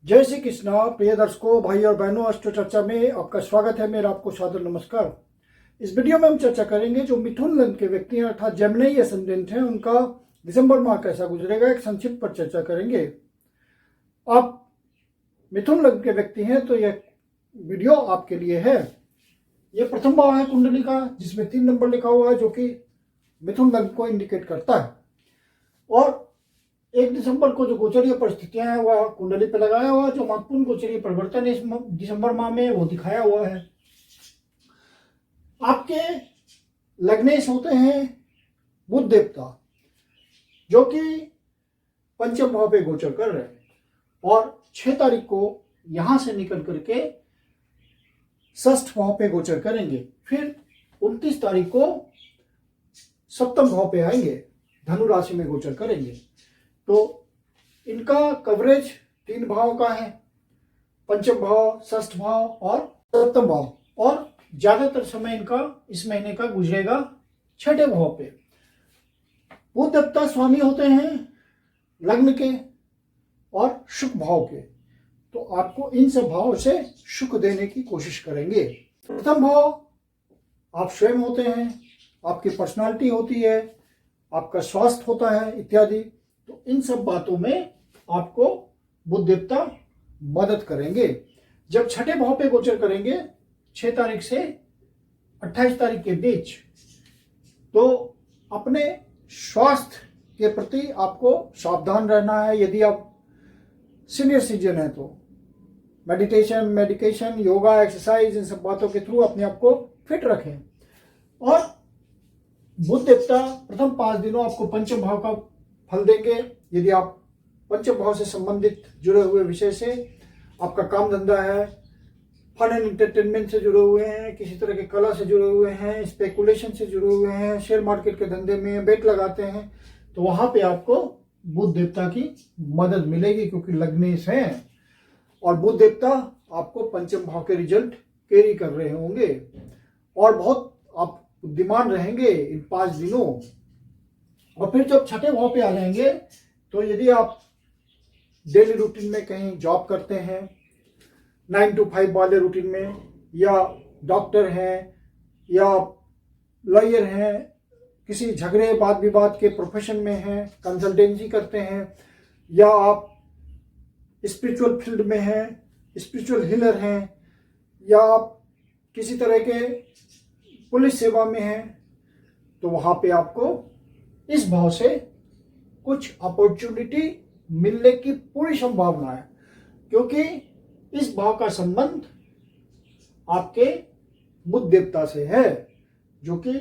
जय श्री कृष्णा। प्रिय दर्शकों, भाई और बहनों, अस्ट्रो चर्चा में आपका स्वागत है। मेरा आपको सादर नमस्कार। इस वीडियो में हम चर्चा करेंगे जो मिथुन लग्न के व्यक्ति हैं अर्थात जेमिनी एसेंडेंट हैं, उनका दिसंबर माह कैसा गुजरेगा, एक संक्षिप्त पर चर्चा करेंगे। आप मिथुन लग्न के व्यक्ति हैं तो यह वीडियो आपके लिए है। यह प्रथम भाव है कुंडली का, जिसमें 3 नंबर लिखा हुआ है, जो कि मिथुन लग्न को इंडिकेट करता है। और 1 दिसंबर को जो गोचरीय परिस्थितियां हैं वह कुंडली पे लगाया हुआ है। जो महत्वपूर्ण गोचरीय परिवर्तन इस दिसंबर माह में वो दिखाया हुआ है। आपके लग्नेश होते हैं बुध देवता, जो कि पंचम भाव पे गोचर कर रहे हैं और 6 तारीख को यहां से निकल करके षष्ठ भाव पे गोचर करेंगे। फिर 29 तारीख को सप्तम भाव पे आएंगे, धनु राशि में गोचर करेंगे। तो इनका कवरेज 3 भाव का है, पंचम भाव, षष्ठ भाव और सप्तम भाव। और ज्यादातर समय इनका इस महीने का गुजरेगा 6ठे भाव पे। बुध देवता स्वामी होते हैं लग्न के और शुक भाव के, तो आपको इन सब भाव से सुख देने की कोशिश करेंगे। प्रथम भाव आप स्वयं होते हैं, आपकी पर्सनालिटी होती है, आपका स्वास्थ्य होता है इत्यादि। तो इन सब बातों में आपको बुध देवता मदद करेंगे। जब 6ठे भाव पे गोचर करेंगे 6 तारीख से 28 तारीख के बीच, तो अपने स्वास्थ्य के प्रति आपको सावधान रहना है। यदि आप सीनियर सिटीजन है तो मेडिटेशन, मेडिकेशन, योगा, एक्सरसाइज, इन सब बातों के थ्रू अपने आप को फिट रखें। और बुध देवता प्रथम 5 दिनों आपको पंचम भाव का फल देंगे। यदि आप पंचम भाव से संबंधित जुड़े हुए विषय से, आपका काम धंधा है, फन एंड एंटरटेनमेंट से जुड़े हुए हैं, किसी तरह के कला से जुड़े हुए हैं, स्पेकुलेशन से जुड़े हुए हैं, शेयर मार्केट के धंधे में बेट लगाते हैं, तो वहां पे आपको बुध देवता की मदद मिलेगी, क्योंकि लग्नेश हैं और बुध देवता आपको पंचम भाव के रिजल्ट कैरी कर रहे होंगे और बहुत आप बुद्धिमान रहेंगे इन 5 दिनों। और फिर जब 6ठे भाव पे आ जाएंगे, तो यदि आप डेली रूटीन में कहीं जॉब करते हैं, 9 to 5 वाले रूटीन में, या डॉक्टर हैं या लॉयर हैं, किसी झगड़े वाद विवाद के प्रोफेशन में हैं, कंसल्टेंसी करते हैं, या आप स्पिरिचुअल फील्ड में हैं, स्पिरिचुअल हीलर हैं, या आप किसी तरह के पुलिस सेवा में हैं, तो वहां पे आपको इस भाव से कुछ अपॉर्चुनिटी मिलने की पूरी संभावना है, क्योंकि इस भाव का संबंध आपके बुध देवता से है, जो कि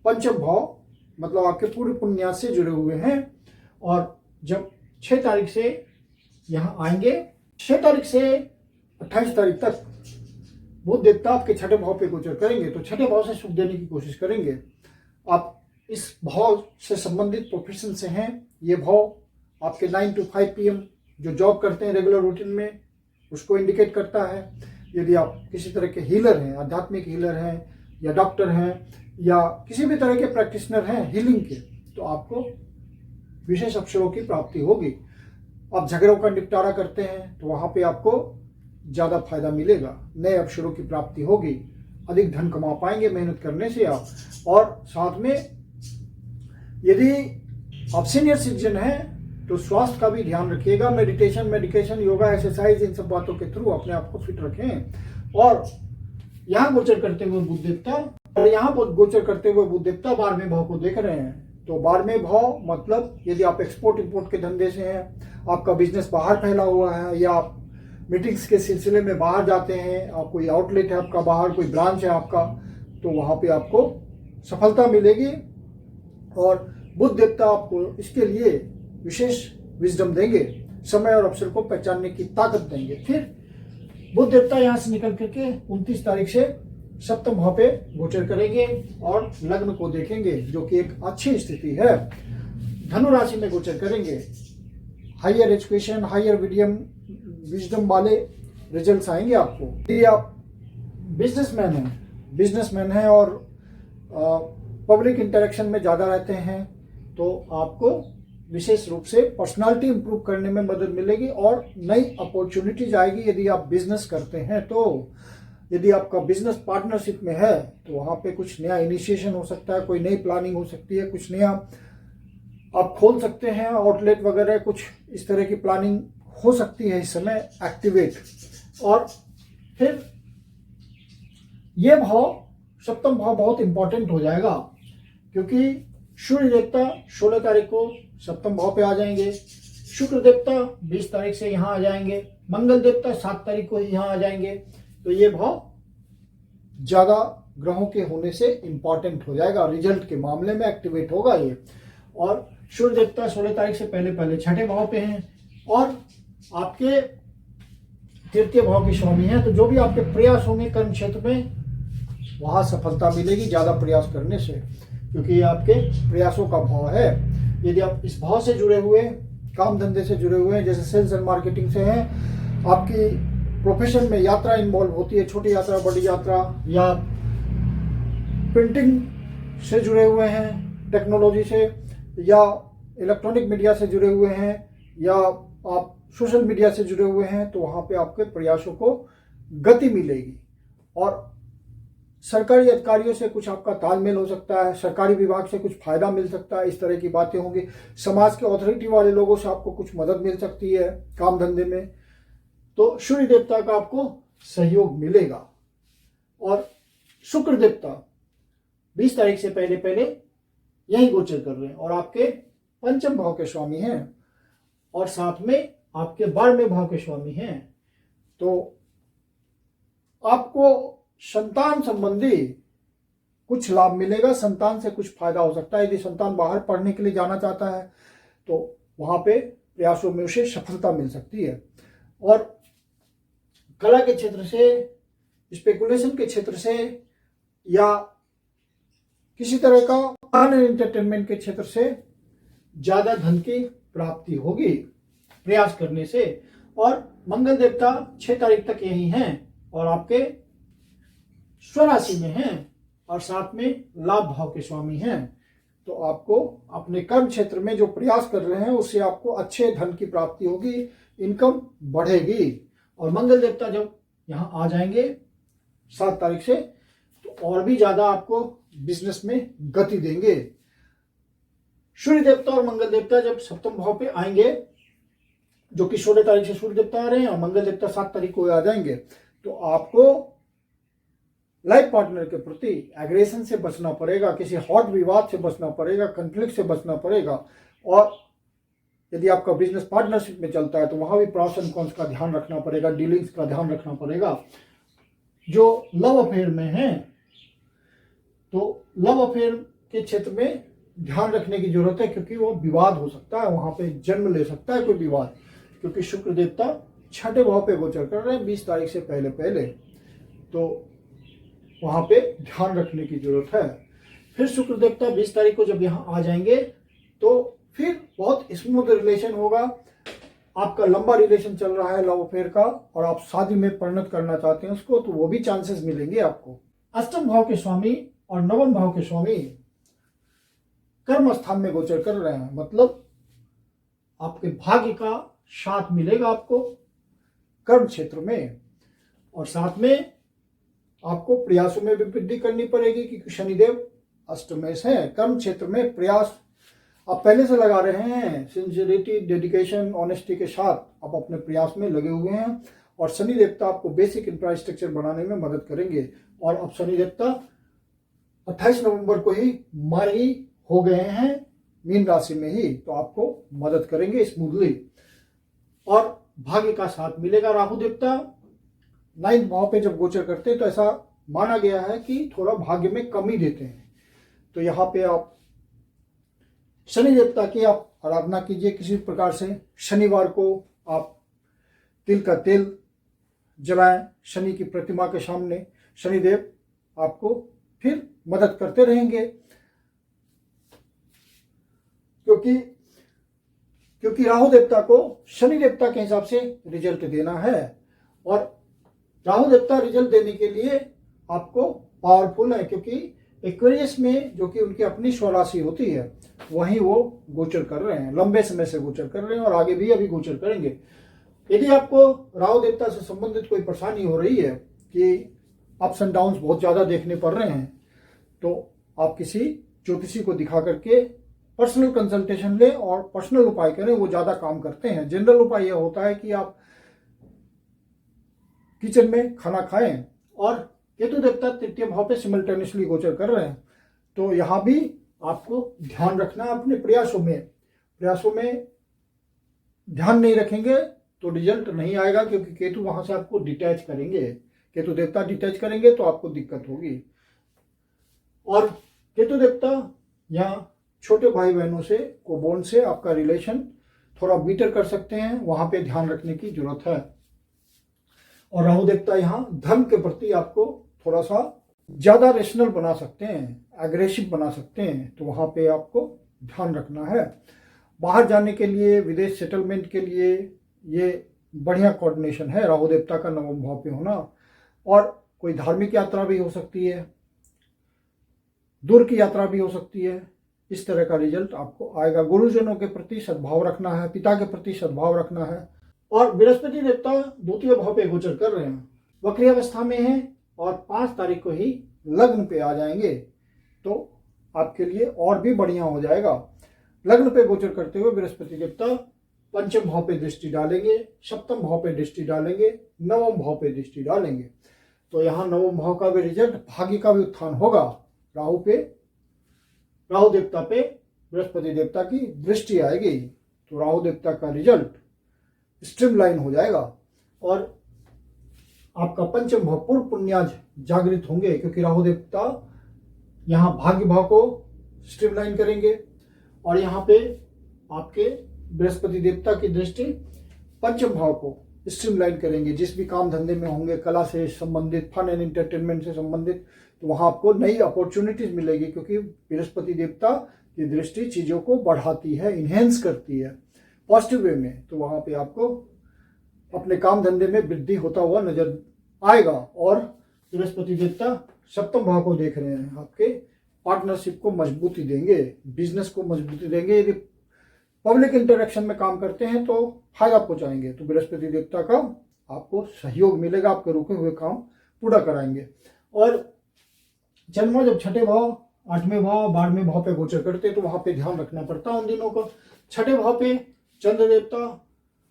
पंचम भाव मतलब आपके पूर्व पुण्यास से जुड़े हुए हैं। और जब 6 तारीख से यहां आएंगे, 6 तारीख से 28 तारीख तक बुध देवता आपके 6ठे भाव पे गोचर करेंगे, तो 6ठे भाव से सुख देने की कोशिश करेंगे। आप इस भाव से संबंधित प्रोफेशन से हैं, ये भाव आपके 9 to 5 PM जो जॉब करते हैं रेगुलर रूटीन में, उसको इंडिकेट करता है। यदि आप किसी तरह के हीलर हैं, आध्यात्मिक हीलर हैं, या डॉक्टर हैं, या किसी भी तरह के प्रैक्टिशनर हैं हीलिंग के, तो आपको विशेष अवसरों की प्राप्ति होगी। आप झगड़ों का निपटारा करते हैं तो वहां पे आपको ज्यादा फायदा मिलेगा, नए अवसरों की प्राप्ति होगी, अधिक धन कमा पाएंगे मेहनत करने से आप। और साथ में यदि आप सीनियर सिटीजन हैं तो स्वास्थ्य का भी ध्यान रखिएगा। मेडिटेशन, मेडिकेशन, योगा, एक्सरसाइज, इन सब बातों के थ्रू अपने आप को फिट रखें। और यहाँ गोचर करते हुए बुध देवता, और यहाँ गोचर करते हुए बुध देवता 12वें भाव को देख रहे हैं। तो 12वें भाव मतलब यदि आप एक्सपोर्ट इंपोर्ट के धंधे से हैं, आपका बिजनेस बाहर फैला हुआ है, या आप मीटिंग्स के सिलसिले में बाहर जाते हैं, आप कोई आउटलेट है आपका बाहर, कोई ब्रांच है आपका, तो वहां पे आपको सफलता मिलेगी। और बुध देवता आपको इसके लिए विशेष विजडम देंगे, समय और अवसर को पहचानने की ताकत देंगे। फिर बुध देवता यहां से निकल करके 29 तारीख से सप्तम भाव पे गोचर करेंगे और लग्न को देखेंगे, जो कि एक अच्छी स्थिति है। धनु राशि में गोचर करेंगे। हायर एजुकेशन, हायर विजडम वाले रिजल्ट्स आएंगे आपको। यदि आप बिजनेसमैन हैं और पब्लिक इंटरेक्शन में ज़्यादा रहते हैं, तो आपको विशेष रूप से पर्सनालिटी इंप्रूव करने में मदद मिलेगी और नई अपॉर्चुनिटीज आएगी यदि आप बिजनेस करते हैं तो। यदि आपका बिजनेस पार्टनरशिप में है तो वहाँ पे कुछ नया इनिशिएशन हो सकता है, कोई नई प्लानिंग हो सकती है, कुछ नया आप खोल सकते हैं आउटलेट वगैरह, कुछ इस तरह की प्लानिंग हो सकती है इस समय एक्टिवेट। और फिर ये भाव, सप्तम भाव बहुत इंपॉर्टेंट हो जाएगा क्योंकि सूर्य देवता 16 तारीख को सप्तम भाव पे आ जाएंगे, शुक्र देवता 20 तारीख से यहाँ आ जाएंगे, मंगल देवता 7 तारीख को यहाँ आ जाएंगे। तो ये भाव ज्यादा ग्रहों के होने से इंपॉर्टेंट हो जाएगा, रिजल्ट के मामले में एक्टिवेट होगा ये। और सूर्य देवता 16 तारीख से पहले पहले छठे भाव पे हैं और आपके तृतीय भाव के स्वामी हैं। तो जो भी आपके प्रयास होंगे कर्म क्षेत्र में वहां सफलता मिलेगी ज्यादा प्रयास करने से, क्योंकि ये आपके प्रयासों का भाव है। यदि आप इस भाव से जुड़े हुए, काम धंधे से जुड़े हुए हैं, जैसे सेल्स एंड मार्केटिंग से हैं, आपकी प्रोफेशन में यात्रा इन्वॉल्व होती है, छोटी यात्रा बड़ी यात्रा, या प्रिंटिंग से जुड़े हुए हैं, टेक्नोलॉजी से, या इलेक्ट्रॉनिक मीडिया से जुड़े हुए हैं, या आप सोशल मीडिया से जुड़े हुए हैं, तो वहां पे आपके प्रयासों को गति मिलेगी। और सरकारी अधिकारियों से कुछ आपका तालमेल हो सकता है, सरकारी विभाग से कुछ फायदा मिल सकता है, इस तरह की बातें होंगी। समाज के अथॉरिटी वाले लोगों से आपको कुछ मदद मिल सकती है काम धंधे में। तो सूर्य देवता का आपको सहयोग मिलेगा। और शुक्र देवता 20 तारीख से पहले पहले यही गोचर कर रहे हैं और आपके पंचम भाव के स्वामी हैं और साथ में आपके 12वें भाव के स्वामी हैं। तो आपको संतान संबंधी कुछ लाभ मिलेगा, संतान से कुछ फायदा हो सकता है। यदि संतान बाहर पढ़ने के लिए जाना चाहता है तो वहां पे प्रयासों में उसे सफलता मिल सकती है। और कला के क्षेत्र से, स्पेकुलेशन के क्षेत्र से, या किसी तरह का फन एंड एंटरटेनमेंट के क्षेत्र से ज्यादा धन की प्राप्ति होगी प्रयास करने से। और मंगल देवता 6 तारीख तक यही हैं और आपके स्वराशि में हैं और साथ में लाभ भाव के स्वामी हैं। तो आपको अपने कर्म क्षेत्र में जो प्रयास कर रहे हैं उससे आपको अच्छे धन की प्राप्ति होगी, इनकम बढ़ेगी। और मंगल देवता जब यहाँ आ जाएंगे 7 तारीख से तो और भी ज्यादा आपको बिजनेस में गति देंगे। सूर्य देवता और मंगल देवता जब सप्तम भाव पे आएंगे, जो कि 16 तारीख से सूर्य देवता आ रहे हैं और मंगल देवता 7 तारीख को आ जाएंगे, तो आपको लाइफ पार्टनर के प्रति एग्रेशन से बचना पड़ेगा, किसी हॉट विवाद से बचना पड़ेगा, कॉन्फ्लिक्ट से बचना पड़ेगा। और यदि आपका बिजनेस पार्टनरशिप में चलता है तो वहां भी प्रॉस एंड कॉन्स का ध्यान रखना पड़ेगा, डीलिंग्स का ध्यान रखना पड़ेगा। जो लव अफेयर में है तो लव अफेयर के क्षेत्र में ध्यान रखने की जरूरत है, क्योंकि वो विवाद हो सकता है, वहां पे जन्म ले सकता है कोई विवाद, क्योंकि शुक्र देवता 6ठे भाव पे गोचर कर रहे हैं 20 तारीख से पहले पहले। तो वहां पे ध्यान रखने की जरूरत है। फिर शुक्र देवता 20 तारीख को जब यहाँ आ जाएंगे तो फिर बहुत स्मूथ रिलेशन होगा। आपका लंबा रिलेशन चल रहा है लव अफेयर का और आप शादी में परिणत करना चाहते हैं उसको, तो वो भी चांसेस मिलेंगे आपको। अष्टम भाव के स्वामी और नवम भाव के स्वामी कर्म स्थान में गोचर कर रहे हैं, मतलब आपके भाग्य का साथ मिलेगा आपको कर्म क्षेत्र में। और साथ में आपको प्रयासों में भी वृद्धि करनी पड़ेगी, क्योंकि शनिदेव अष्टमेश है। कर्म क्षेत्र में प्रयास आप पहले से लगा रहे हैं, सिंसियरिटी, डेडिकेशन, ऑनेस्टी के साथ आप अपने प्रयास में लगे हुए हैं। और शनि देवता आपको बेसिक इंफ्रास्ट्रक्चर बनाने में मदद करेंगे। और अब शनि देवता 28 नवंबर को ही मार्गी हो गए हैं मीन राशि में ही, तो आपको मदद करेंगे स्मूथली। और भाग्य का साथ मिलेगा। राहु देवता 9th भाव पे जब गोचर करते हैं तो ऐसा माना गया है कि थोड़ा भाग्य में कमी देते हैं। तो यहाँ पे आप शनि देवता की आप आराधना कीजिए किसी प्रकार से। शनिवार को आप तिल का तेल जलाएं शनि की प्रतिमा के सामने। शनिदेव आपको फिर मदद करते रहेंगे, क्योंकि राहु देवता को शनि देवता के हिसाब से रिजल्ट देना है। और राहु देवता रिजल्ट देने के लिए आपको पावरफुल है, क्योंकि एक्वेरियस में जो कि उनकी अपनी स्वराशि होती है वहीं वो गोचर कर रहे हैं, लंबे समय से गोचर कर रहे हैं और आगे भी अभी गोचर करेंगे। यदि आपको राहु देवता से संबंधित कोई परेशानी हो रही है कि अप्स एंड डाउन्स बहुत ज़्यादा देखने पड़ रहे हैं, तो आप किसी ज्योतिषी को दिखा करके पर्सनल कंसल्टेशन लें और पर्सनल उपाय करें, वो ज़्यादा काम करते हैं। जनरल उपाय यह होता है कि आप किचन में खाना खाएं, और केतु देवता तृतीय भाव पे सिमल्टेनियसली गोचर कर रहे हैं, तो यहाँ भी आपको ध्यान रखना है अपने प्रयासों में ध्यान नहीं रखेंगे तो रिजल्ट नहीं आएगा, क्योंकि केतु वहां से आपको डिटैच करेंगे, केतु देवता डिटैच करेंगे तो आपको दिक्कत होगी। और केतु देवता यहाँ छोटे भाई बहनों से को बोन से आपका रिलेशन थोड़ा बीटर कर सकते हैं, वहां पे ध्यान रखने की जरूरत है। और राहु देवता यहाँ धर्म के प्रति आपको थोड़ा सा ज्यादा रेशनल बना सकते हैं, एग्रेसिव बना सकते हैं, तो वहां पे आपको ध्यान रखना है। बाहर जाने के लिए, विदेश सेटलमेंट के लिए ये बढ़िया कोऑर्डिनेशन है राहु देवता का नवम भाव पे होना। और कोई धार्मिक यात्रा भी हो सकती है, दूर की यात्रा भी हो सकती है, इस तरह का रिजल्ट आपको आएगा। गुरुजनों के प्रति सद्भाव रखना है, पिता के प्रति सद्भाव रखना है। और बृहस्पति देवता द्वितीय भाव पे गोचर कर रहे हैं, वक्री अवस्था में हैं और 5 तारीख को ही लग्न पे आ जाएंगे, तो आपके लिए और भी बढ़िया हो जाएगा। लग्न पे गोचर करते हुए बृहस्पति देवता पंचम भाव पे दृष्टि डालेंगे, सप्तम भाव पे दृष्टि डालेंगे, नवम भाव पे दृष्टि डालेंगे, तो यहाँ नवम भाव का भी रिजल्ट, भाग्य का भी उत्थान होगा। राहु देवता पे बृहस्पति देवता की दृष्टि आएगी, तो राहु देवता का रिजल्ट स्ट्रीमलाइन हो जाएगा और आपका पंचम भाव पूर्व पुण्याज जागृत होंगे, क्योंकि राहु देवता यहाँ भाग्य भाव को स्ट्रीमलाइन करेंगे और यहाँ पे आपके बृहस्पति देवता की दृष्टि पंचम भाव को स्ट्रीमलाइन करेंगे। जिस भी काम धंधे में होंगे, कला से संबंधित, फन एंड एंटरटेनमेंट से संबंधित, तो वहां आपको नई अपॉर्चुनिटीज मिलेगी, क्योंकि बृहस्पति देवता की दृष्टि चीजों को बढ़ाती है, इनहेंस करती है पॉजिटिव वे में, तो वहां पे आपको अपने काम धंधे में वृद्धि होता हुआ नजर आएगा। और बृहस्पति देवता सप्तम भाव को देख रहे हैं, आपके पार्टनरशिप को मजबूती देंगे, बिजनेस को मजबूती देंगे। यदि पब्लिक इंटरेक्शन में काम करते हैं तो फायदा पहुंचाएंगे, तो बृहस्पति देवता का आपको सहयोग मिलेगा, आपके रुके हुए काम पूरा कराएंगे। और चंद्रमा जब छठे भाव, 8वें भाव, 12वें भाव पे गोचर करते हैं, तो वहां पे ध्यान रखना पड़ता है उन दिनों को। छठे भाव पे चंद्र देवता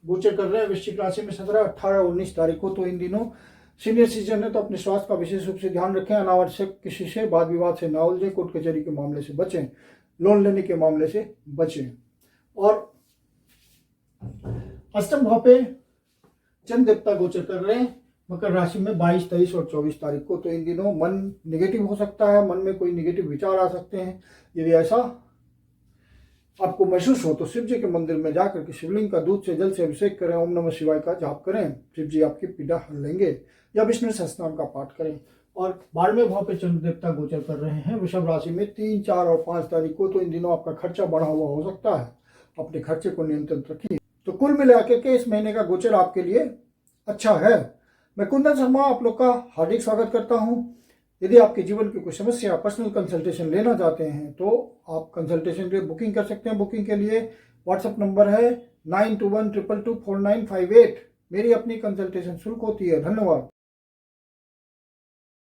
गोचर कर रहे हैं वृश्चिक राशि में 17, 18, 19 तारीख को, तो इन दिनों सीनियर सिटीजन है, तो अपने स्वास्थ्य का विशेष रूप से ध्यान रखें। अनावश्यक किसी से वाद विवाद से ना उलझे, कोर्ट कचहरी के मामले से बचें, लोन लेने के मामले से बचें। और अष्टम भाव पे चंद्र देवता गोचर कर रहे हैं मकर राशि में 22, 23 और 24 तारीख को, तो इन दिनों मन निगेटिव हो सकता है, मन में कोई निगेटिव विचार आ सकते हैं। यदि ऐसा आपको महसूस हो तो शिव जी के मंदिर में जाकर के शिवलिंग का दूध से जल से अभिषेक करें, ओम नमः शिवाय का जाप करें, शिव जी आपकी पीड़ा हर लेंगे, या विष्णु सहस्त्रनाम का पाठ करें। और 12वें भाव पे चंद्र देवता गोचर कर रहे हैं वृषभ राशि में 3, 4 और 5 तारीख को, तो इन दिनों आपका खर्चा बढ़ा हुआ हो सकता है, अपने खर्चे को नियंत्रित रखिए। तो कुल मिलाकर के इस महीने का गोचर आपके लिए अच्छा है। मैं कुंदन शर्मा आप लोग का हार्दिक स्वागत करता हूं। यदि आपके जीवन की कोई समस्या, पर्सनल कंसल्टेशन लेना चाहते हैं तो आप कंसल्टेशन के लिए बुकिंग कर सकते हैं। बुकिंग के लिए व्हाट्सएप नंबर है 9212224958। मेरी अपनी कंसल्टेशन शुल्क होती है। धन्यवाद।